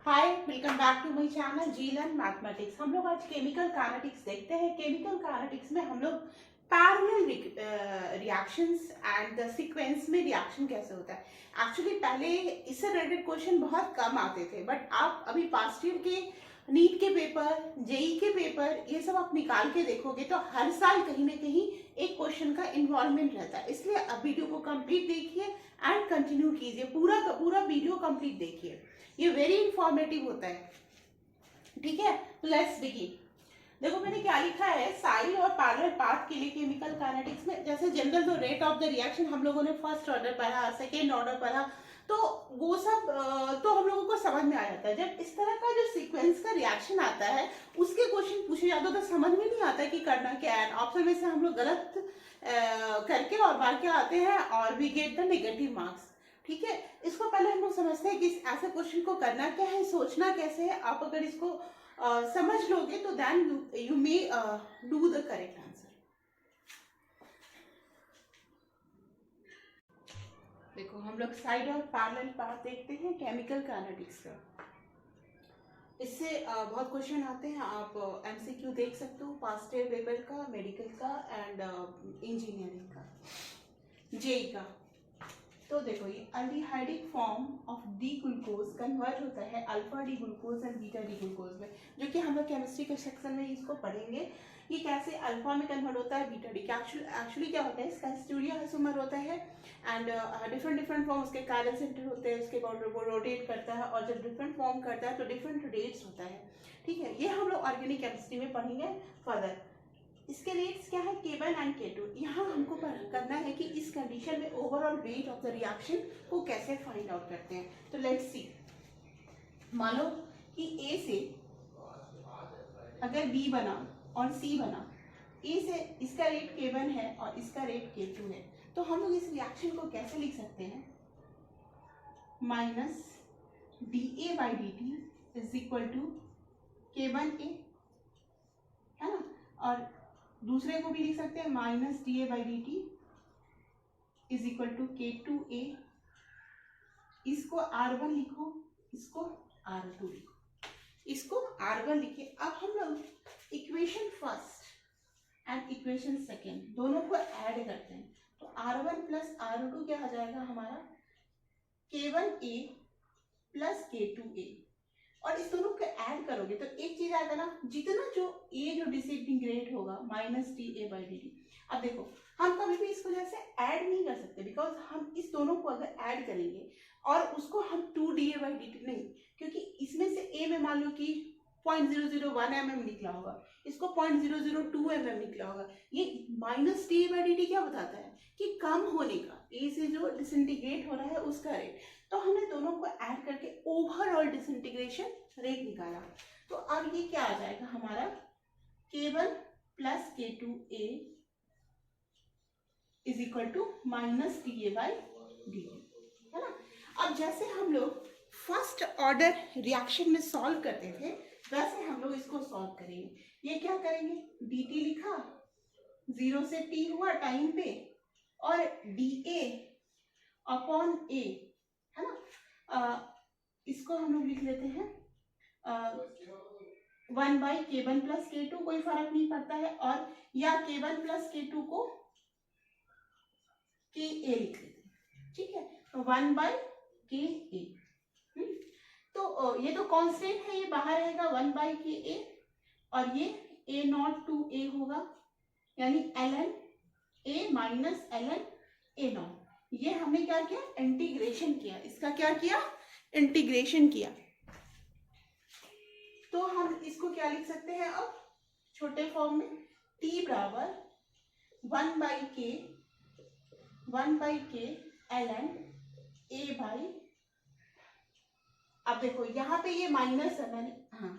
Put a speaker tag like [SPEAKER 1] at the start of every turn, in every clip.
[SPEAKER 1] Hi, welcome back to my channel G learn mathematics. हम लोग आज केमिकल काइनेटिक्स देखते हैं। केमिकल काइनेटिक्स में हम लोग parallel reactions and the sequence में रिएक्शन कैसे होता है। एक्चुअली पहले इससे रिलेटेड क्वेश्चन बहुत कम आते थे, बट आप अभी पास्ट ईयर के नीट के पेपर, जेई के पेपर, ये सब आप निकाल के देखोगे तो हर साल कहीं ना कहीं एक क्वेश्चन का इन्वॉल्वमेंट रहता है। इसलिए अब वीडियो को कंप्लीट देखिए एंड कंटिन्यू कीजिए, पूरा का पूरा वीडियो कंप्लीट देखिए, ये वेरी इंफॉर्मेटिव होता है। ठीक है, तो लेट्स बिगिन। देखो मैंने क्या लिखा है, साइड और पैरेलल पाथ के लिए केमिकल काइनेटिक्स में जैसे जनरल जो रेट ऑफ द रिएक्शन हम लोगों ने फर्स्ट ऑर्डर पढ़ा, सेकेंड ऑर्डर पढ़ा, तो वो सब तो हम लोगों को समझ में आ जाता है। जब इस तरह का जो सीक्वेंस का रिएक्शन आता है, उसके क्वेश्चन पूछे जाते हैं तो समझ में नहीं आता कि करना क्या है। ऑप्शन में से हम लोग गलत करके और बार के आते हैं और we get the negative marks. ठीक है, इसको पहले हम लोग समझते हैं कि ऐसे क्वेश्चन को करना क्या है, सोचना कैसे है। आप अगर इसको समझ लोगे तो then you may do the correct answer. देखो हम लोग साइड और पैरेलल पाथ देखते हैं केमिकल काइनेटिक्स का। इससे बहुत क्वेश्चन आते हैं। आप एमसीक्यू देख सकते हो पास्ट ईयर पेपर का, मेडिकल का एंड इंजीनियरिंग का, जेई का। तो देखो ये aldehydic form of D glucose convert होता है alpha D glucose and beta D glucose में, जो कि हम लोग केमिस्ट्री के सेक्शन में इसको पढ़ेंगे। ये कैसे अल्फा में कन्वर्ट होता है बीटा डी। एक्चुअली क्या होता है, इसका स्टीरियोआइसोमर होता है एंड डिफरेंट डिफरेंट फॉर्म उसके कायरल सेंटर होते हैं, उसके बाद वो रोटेट करता है और जब डिफरेंट फॉर्म करता है तो डिफरेंट रेट्स होता है। ठीक है, ये हम लोग ऑर्गेनिक केमिस्ट्री में पढ़ेंगे फर्दर। इसके रेट्स क्या है, K1 एंड K2। यहाँ हमको करना है कि इस कंडीशन में overall weight of the reaction को कैसे फाइंड आउट करते हैं। तो लेट्स सी, मान लो कि A से अगर B बना और C बना, A से इसका रेट K1 है और इसका रेट K2 है, तो हम लोग इस रिएक्शन को कैसे लिख सकते हैं, minus dA by dt is equal to K1A, है ना। और दूसरे को भी लिख सकते हैं minus D A by D T is equal to K2A। इसको R1 लिखो, इसको R2 लिखो, इसको R1 लिखे। अब हम लोग equation first and equation second दोनों को ऐड करते हैं, तो R1 प्लस R2 क्या हो जाएगा हमारा, K1A प्लस K2A। और इस दोनों को ऐड करोगे तो एक चीज आएगा ना, जितना जो ए जो डिसइंटीग्रेट होगा minus D A by D T. अब देखो हम कभी भी इसको जैसे ऐड नहीं कर सकते, बिकॉज हम इस दोनों को अगर ऐड करेंगे और उसको हम 2 DA/dt नहीं, क्योंकि इसमें से ए में मान लो कि 0.001 mm निकला होगा, इसको 0.002 mm निकला होगा। ये माइनस DA/dt क्या बताता है कि कम होने का, ए से जो डिसइंटीग्रेट हो रहा है उसका रेट। तो हमने दोनों को ऐड करके ओवरऑल डिसइंटीग्रेशन रेट निकाला। तो अब ये क्या आ जाएगा हमारा, K1 plus K2A is equal to minus DA by dt, है ना। अब जैसे हम लोग फर्स्ट ऑर्डर रिएक्शन में सॉल्व करते थे, वैसे हम लोग इसको सॉल्व करेंगे। ये क्या करेंगे, dt लिखा, 0 से t हुआ टाइम पे, और dA अपॉन a, है ना। इसको हम लोग लिख लेते हैं 1 बाई K1 प्लस K2, कोई फर्क नहीं पड़ता है, और या K1 प्लस K2 को KA लिख लेते हैं। ठीक है, तो 1 बाई KA। तो ये तो कांस्टेंट है, ये बाहर रहेगा 1 बाई KA, और ये A0 टू A होगा, यानी ln A minus ln A0। ये हमने क्या किया, इंटीग्रेशन किया, इसका क्या किया, इंटीग्रेशन किया। तो हम इसको क्या लिख सकते हैं अब छोटे फॉर्म में, t बराबर 1 बाई के ln A बाई, अब देखो यहाँ पे ये माइनस है, मैंने हाँ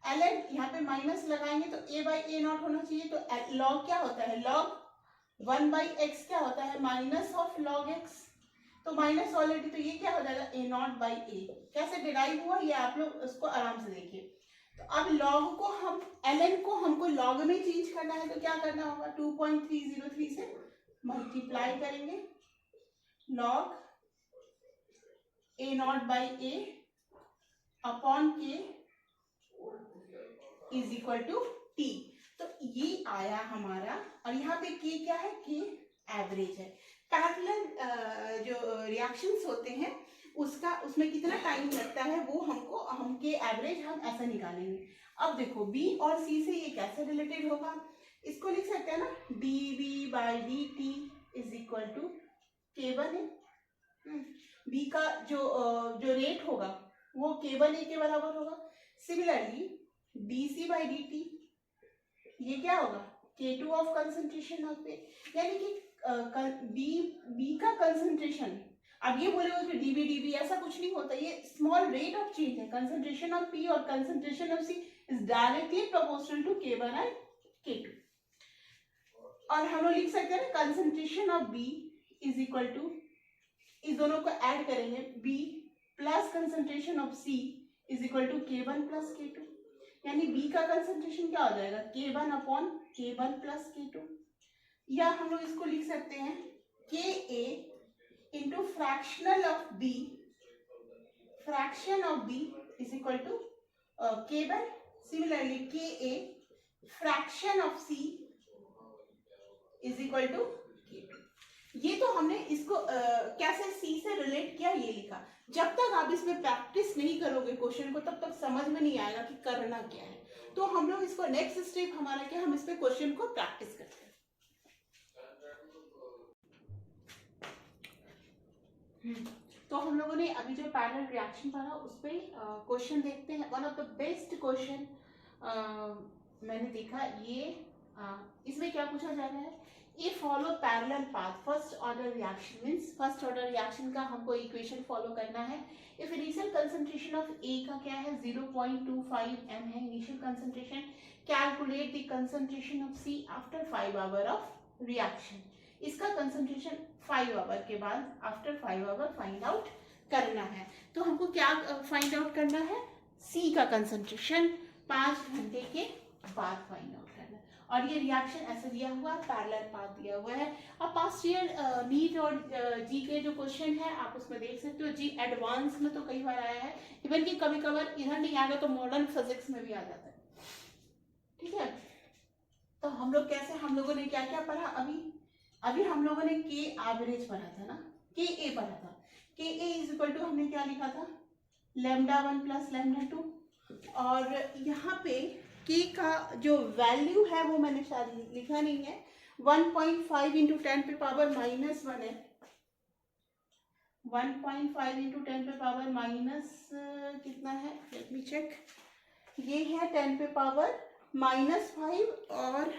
[SPEAKER 1] ln यहाँ पे माइनस लगाएंगे तो A बाई A0 होना चाहिए। तो log क्या होता है, log 1 बाई x क्या होता है, माइनस ऑफ log x। तो माइनस ऑलरेडी, तो ये क्या हो जाएगा A0 बाई A। कैसे डिराइव हुआ ये आप लोग उसको आराम से देखिए। तो अब log को हम, ln को हमको log में चेंज करना है, तो क्या करना होगा, 2.303 से मल्टीप्लाई करेंगे, log A0 by A upon के इज इक्वल टू टी। तो ये आया हमारा, और यहाँ पे के क्या है, के एवरेज है। पैरेलल जो रिएक्शंस होते हैं उसमें कितना टाइम लगता है वो हम के एवरेज हम ऐसा निकालेंगे। अब देखो बी और सी से ये कैसे रिलेटेड होगा, इसको लिख सकते हैं ना, D V by D T is equal to K1 है। बी का जो रेट होगा वो K1 के बराबर होगा। Similarly D C by D T ये क्या होगा, K2 ऑफ कंसंट्रेशन ऑफ पे, यानी कि बी का कंसंट्रेशन। अब ये बोले कि डीबी ऐसा कुछ नहीं होता, ये स्मॉल रेट ऑफ चेंज है। कंसंट्रेशन ऑफ पी और concentration of C is directly proportional to K1 and K2। और हम लोग लिख सकते हैं ना, concentration of B is equal to, इस दोनों को ऐड करेंगे, B plus concentration of C is equal to K1 plus K2, यानी बी का कंसंट्रेशन क्या हो जाएगा, K1 upon K1 plus K2। या हम लोग इसको लिख सकते हैं Ka into fractional of B, fraction of B is equal to K1। Similarly Ka fraction of C is equal to K2। ये तो हमने इसको कैसे सी से रिलेट किया ये लिखा। जब तक आप इसमें प्रैक्टिस नहीं करोगे क्वेश्चन को तब तक समझ में नहीं आएगा कि करना क्या है। तो हम लोग इसको नेक्स्ट स्टेप हमारा क्या, हम इस पे क्वेश्चन को प्रैक्टिस करते हैं। तो हम लोगों ने अभी जो पैरेलल रिएक्शन पढ़ा उस पे क्वेश्चन देखते हैं। One of the best question मैंने देखा ये, इसमें क्या पूछा जा रहा है, ये follow parallel path first order reaction, means first order reaction का हमको इक्वेशन फॉलो करना है। If initial concentration of A का क्या है 0.25 m है initial concentration, calculate the concentration of C after 5 hour of reaction. इसका कंसंट्रेशन 5 आवर के बाद आफ्टर 5 आवर फाइंड आउट करना है। तो हमको क्या फाइंड आउट करना है, सी का कंसंट्रेशन 5 घंटे के बाद फाइंड आउट करना है। और ये रिएक्शन ऐसे दिया हुआ है, पैरेलल पाथ दिया हुआ है। अब पास्ट ईयर नीट और जी के जो क्वेश्चन है आप उसमें देख सकते हो। जी एडवांस में तो कई बार आया है, इवन कि कभी कभार इधर नहीं आएगा तो मॉडर्न फिजिक्स में भी आ जाता है। ठीक है, तो हम लोग कैसे, हम लोगों ने क्या क्या पढ़ा, अभी हम लोगों ने के एवरेज पढ़ा था ना, के ए पढ़ा था। के ए इज इक्वल टू हमने क्या लिखा था, λ1 प्लस λ2। और यहाँ पे के का जो वैल्यू है वो मैंने शायद लिखा नहीं है, 1.5 इंटू 10 पे पावर -1 है। 1.5 इंटू 10 पे पावर माइनस कितना है, लेट मी चेक, ये है 10 पे पावर -5 और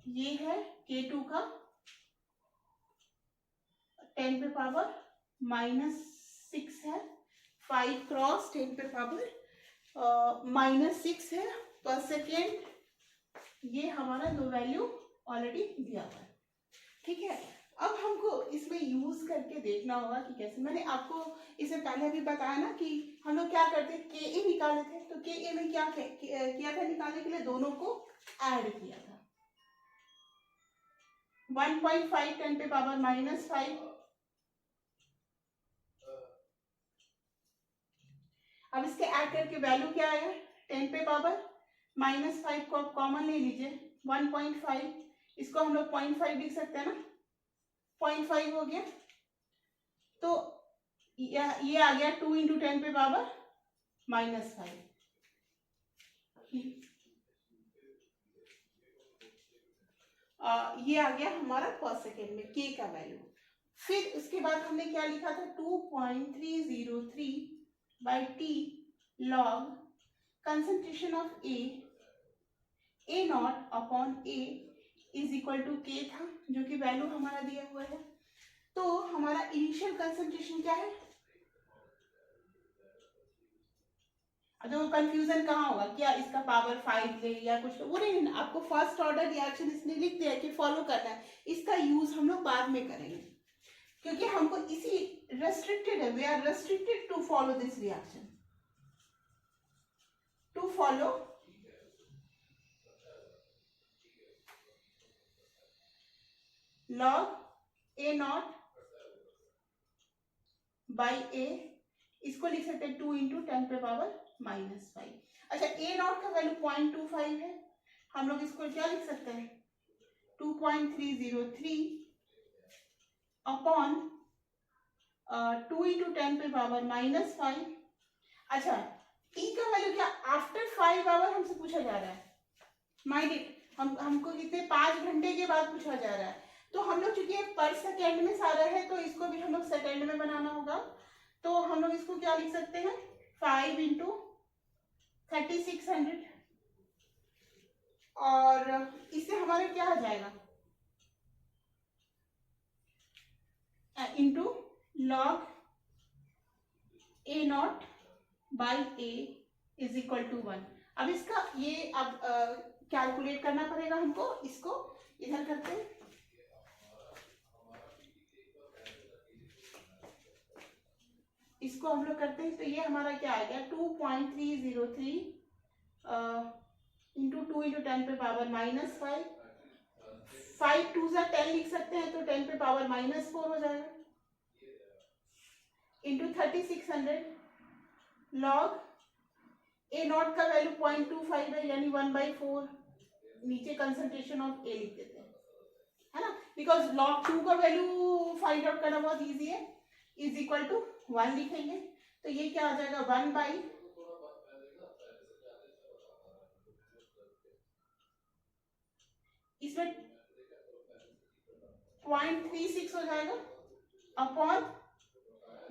[SPEAKER 1] ये है K2 का 10 पे पावर -6 है, 5 क्रॉस 10 पे पावर -6 है पर सेकेंड। ये हमारा दो वैल्यू ऑलरेडी दिया हुआ है। ठीक है, अब हमको इसमें यूज करके देखना होगा कि कैसे। मैंने आपको इससे पहले भी बताया ना कि हम लोग क्या करते हैं, के ए निकाले थे, तो के ए में क्या किया था निकालने के लिए, दोनों को ऐड किया था। 1.5 10 पे पावर -5, अब इसके ऐड करके वैल्यू क्या आएगा, 10 पे पावर -5 को आप कॉमन ले लीजिए, 1.5, इसको हम लोग 0.5 लिख सकते हैं ना, 0.5 हो गया। तो ये आ गया 2 इंटू 10 पे पावर -5। ये आ गया हमारा पर सेकेंड में के का वैल्यू। फिर उसके बाद हमने क्या लिखा था, 2.303 by T log concentration of A naught upon A is equal to K था, जो कि वैल्यू हमारा दिया हुआ है। तो हमारा इनिशियल कंसंट्रेशन क्या है, तो कंफ्यूजन कहाँ होगा, क्या इसका पावर 5 ले या कुछ, वो नहीं, आपको फर्स्ट ऑर्डर रिएक्शन इसने लिख दिया कि फॉलो करना है। इसका यूज हम लोग बाद में करेंगे क्योंकि हमको इसी रेस्ट्रिक्टेड है, we are restricted to follow this reaction, to follow log A naught by A इसको लिख सकते हैं 2 इंटू 10 पे पावर -5। अच्छा, ए नॉट का वैल्यू 0.25 है, हम लोग इसको क्या लिख सकते हैं 2.303 अपॉन 2 इंटू 10 पे पावर -5। अच्छा, टी का वैल्यू क्या आफ्टर 5 आवर हमसे पूछा जा रहा है, माइंड इट, हमको कितने 5 घंटे के बाद पूछा जा रहा है। तो हम लोग चूंकि पर सेकेंड में सारा है तो इसको भी हम लोग सेकेंड में बनाना होगा। तो हम लोग इसको क्या लिख सकते हैं 5 इंटू 3600 और इससे हमारा क्या आ जाएगा into log A naught by A is equal to 1। अब इसका ये अब कैलकुलेट करना पड़ेगा हमको, इसको इधर करते हैं, इसको हम लोग करते हैं तो ये हमारा क्या आ गया 2.303 इंटू 2 इंटू 10 पे पावर -5, 5 2 सा 10 लिख सकते हैं तो 10 पे पावर -4 हो जाएगा इंटू 3600 लॉग ए नॉट का वैल्यू 0.25 है यानी 1/4, नीचे कंसंट्रेशन ऑफ ए लिख देते हैं, है ना, बिकॉज लॉग 2 का वैल्यू फाइंड आउट करना बहुत इजी है, इज इक्वल टू 1 लिखेंगे तो ये क्या आ जाएगा 1 बाई इसमें 0.36 हो जाएगा अपॉन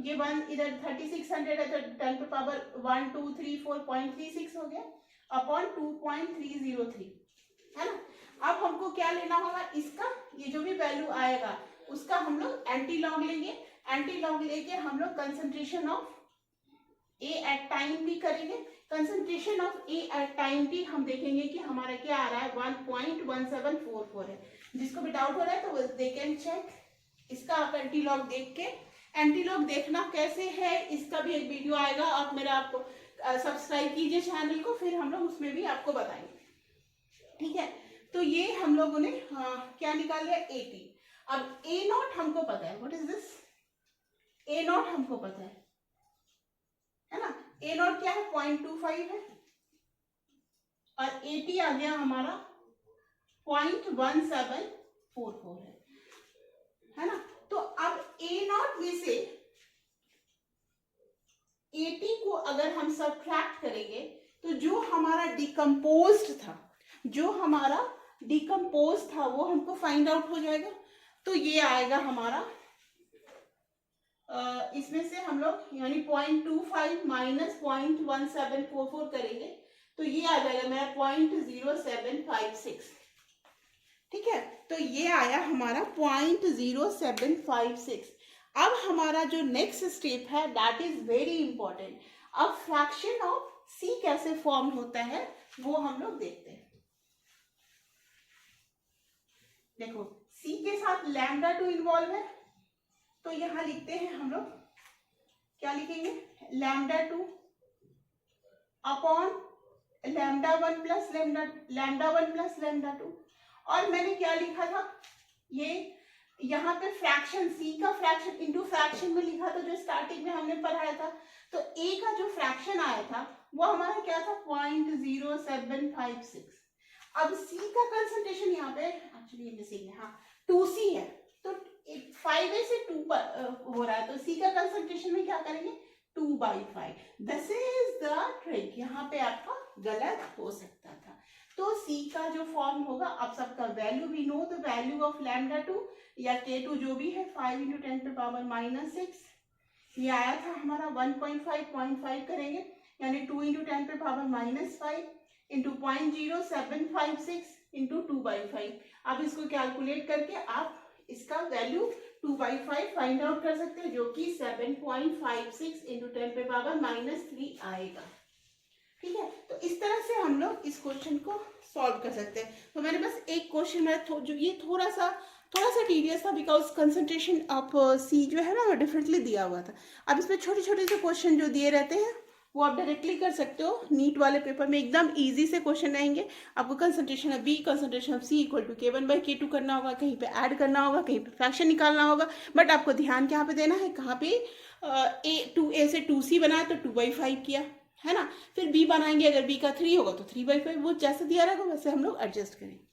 [SPEAKER 1] ये 1 इधर 3600 है तो 10 पे पावर 1 2 3 4 0.36 हो गया अपॉन 2.303, है ना। अब हमको क्या लेना होगा इसका, ये जो भी वैल्यू आएगा उसका हम लोग एंटी लॉग लेंगे, एंटी लॉग लेके हम लोग concentration of A at time भी करेंगे। Concentration of A at time भी हम देखेंगे कि हमारा क्या आ रहा है 1.1744 है। जिसको भी डाउट हो रहा है तो दे कैन चेक, इसका आप एंटी लॉग देख के, एंटी लॉग देखना कैसे है इसका भी एक वीडियो आएगा, आप मेरा आपको सब्सक्राइब कीजिए चैनल को, फिर हम लोग उसमें भी आपको बताएंगे, ठीक है। तो ये हम लोगों ने क्या निकाल लिया 80। अब ए नॉट हमको पता है, what is this, A not हमको पता है ना, ए नॉट क्या है 0.25 है और 80 आ गया हमारा 0.1744 है ना। तो अब ए नॉट में से 80 को अगर हम सब्ट्रैक्ट करेंगे तो जो हमारा डिकम्पोज्ड था, जो हमारा डिकम्पोज था वो हमको फाइंड आउट हो जाएगा। तो ये आएगा हमारा इसमें से हम लोग यानी 0.25 माइनस 0.1744 करेंगे तो ये आ जाएगा मेरा 0.0756, ठीक है। तो ये आया हमारा 0.0756। अब हमारा जो नेक्स्ट स्टेप है दैट इज वेरी इंपॉर्टेंट। अब फ्रैक्शन ऑफ सी कैसे फॉर्म होता है वो हम लोग देखते हैं। देखो सी के साथ λ2 इन्वॉल्व है तो यहां लिखते हैं हम लोग, क्या लिखेंगे λ2 अपॉन λ1 प्लस λ2। और मैंने क्या लिखा था, ये यहाँ पे फ्रैक्शन सी का फ्रैक्शन इनटू फ्रैक्शन में लिखा था जो स्टार्टिंग में हमने पढ़ाया था। तो ए का जो फ्रैक्शन आया था वो हमारा क्या था 0.0756। अब सी का कंसंट्रेशन यहाँ पे एक्चुअली मिसिंग है, हाँ 2C है तो 5A से 2 पर हो रहा है तो सी का कंसंट्रेशन में क्या करेंगे 2/5। दिस इज द ट्रिक, यहाँ पे आपका गलत हो सकता था। तो सी का जो फॉर्म होगा, आप सबका वैल्यू भी नो द वैल्यू ऑफ λ2 या K2 जो भी है 5 इंटू 10 पे पावर -6, ये आया था हमारा 1.5 करेंगे यानी 2 इंटू 10 पे पावर -5 इंटू 0.0756 इंटू 2/5। अब इसको कैलकुलेट करके आप इसका वैल्यू 2/5 फाइंड आउट कर सकते हैं जो कि 7.56 इंटू 10 पे पावर -3 आएगा, ठीक है। तो इस तरह से हम लोग इस क्वेश्चन को सॉल्व कर सकते हैं। तो मैंने बस एक क्वेश्चन में जो ये थोड़ा सा टीडियस था बिकॉज कंसंट्रेशन ऑफ सी जो है ना वो डिफरेंटली दिया हुआ था। अब इसमें छोटे छोटे से क्वेश्चन जो दिए रहते हैं वो आप डायरेक्टली कर सकते हो। नीट वाले पेपर में एकदम इजी से क्वेश्चन रहेंगे। आपको concentration of B concentration of C equal to K1/K2 करना होगा, कहीं पे ऐड करना होगा, कहीं पे फ्रैक्शन निकालना होगा। बट आपको ध्यान कहाँ पे देना है, कहाँ पे A से 2C बनाया तो 2/5 किया, है ना। फिर B बनाएंगे, अगर B का 3 होगा तो 3/5, वो जैसे दिया रहेगा वैसे हम लोग एडजस्ट करेंगे।